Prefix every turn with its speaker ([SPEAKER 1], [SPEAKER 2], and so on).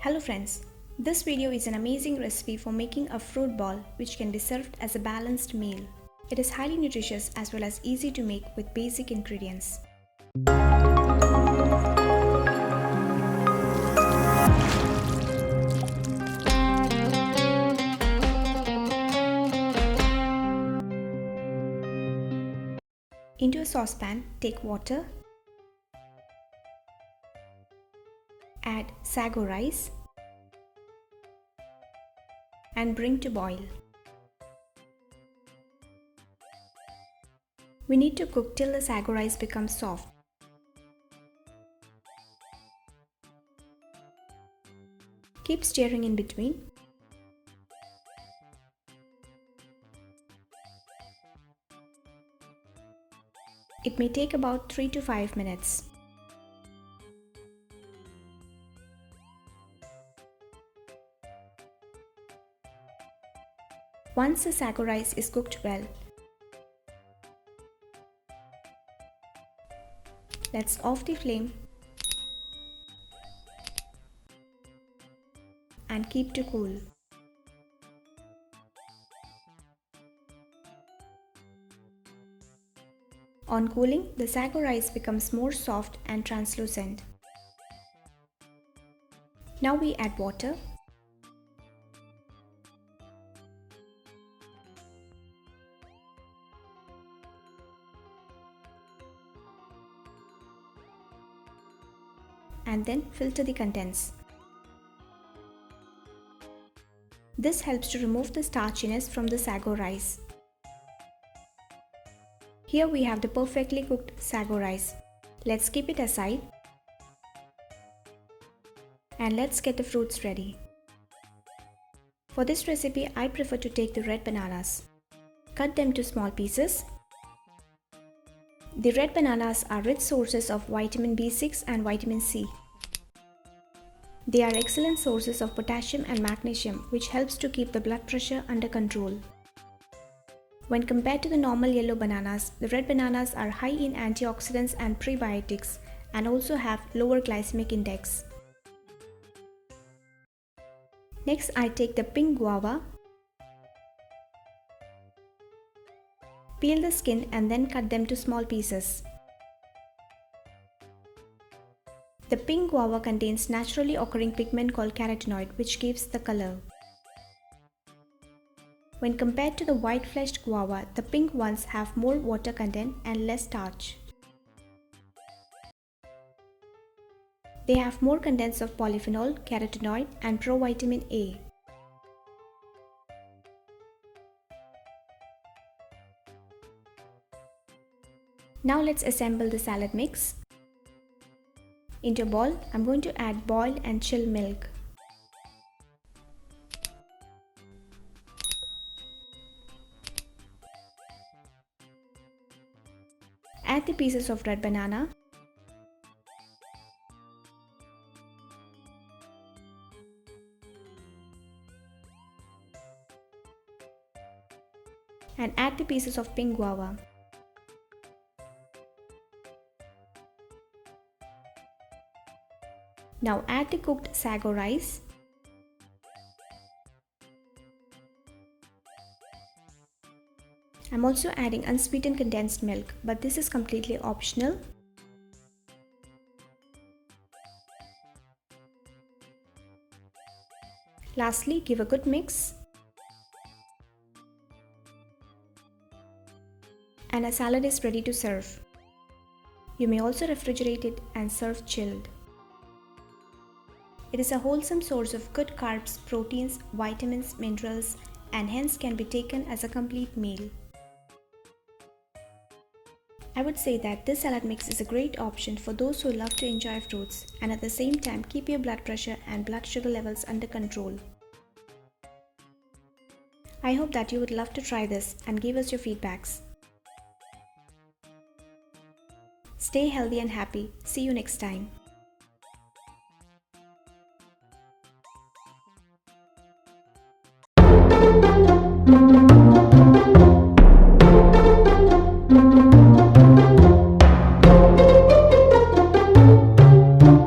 [SPEAKER 1] Hello friends, this video is an amazing recipe for making a fruit ball which can be served as a balanced meal. It is highly nutritious as well as easy to make with basic ingredients. Into a saucepan, take water, add sago rice and bring to boil. We need to cook till the sago rice becomes soft. Keep stirring in between. It may take about 3 to 5 minutes. Once the sago rice is cooked well, let's off the flame and keep to cool. On cooling, the sago rice becomes more soft and translucent. Now we add water. And then filter the contents. This helps to remove the starchiness from the sago rice. Here we have the perfectly cooked sago rice. Let's keep it aside and let's get the fruits ready. For this recipe, I prefer to take the red bananas. Cut them to small pieces. The red bananas are rich sources of vitamin B6 and vitamin C. They are excellent sources of potassium and magnesium, which helps to keep the blood pressure under control. When compared to the normal yellow bananas, the red bananas are high in antioxidants and prebiotics and also have lower glycemic index. Next, I take the pink guava, peel the skin and then cut them to small pieces. The pink guava contains naturally occurring pigment called carotenoid, which gives the color. When compared to the white-fleshed guava, the pink ones have more water content and less starch. They have more contents of polyphenol, carotenoid and provitamin A. Now let's assemble the salad mix. Into a bowl, I'm going to add boiled and chilled milk. Add the pieces of red banana. And add the pieces of pink guava. Now add the cooked sago rice. I'm also adding unsweetened condensed milk, but this is completely optional. Lastly, give a good mix. And a salad is ready to serve. You may also refrigerate it and serve chilled. It is a wholesome source of good carbs, proteins, vitamins, minerals, and hence can be taken as a complete meal. I would say that this salad mix is a great option for those who love to enjoy fruits and at the same time keep your blood pressure and blood sugar levels under control. I hope that you would love to try this and give us your feedbacks. Stay healthy and happy. See you next time.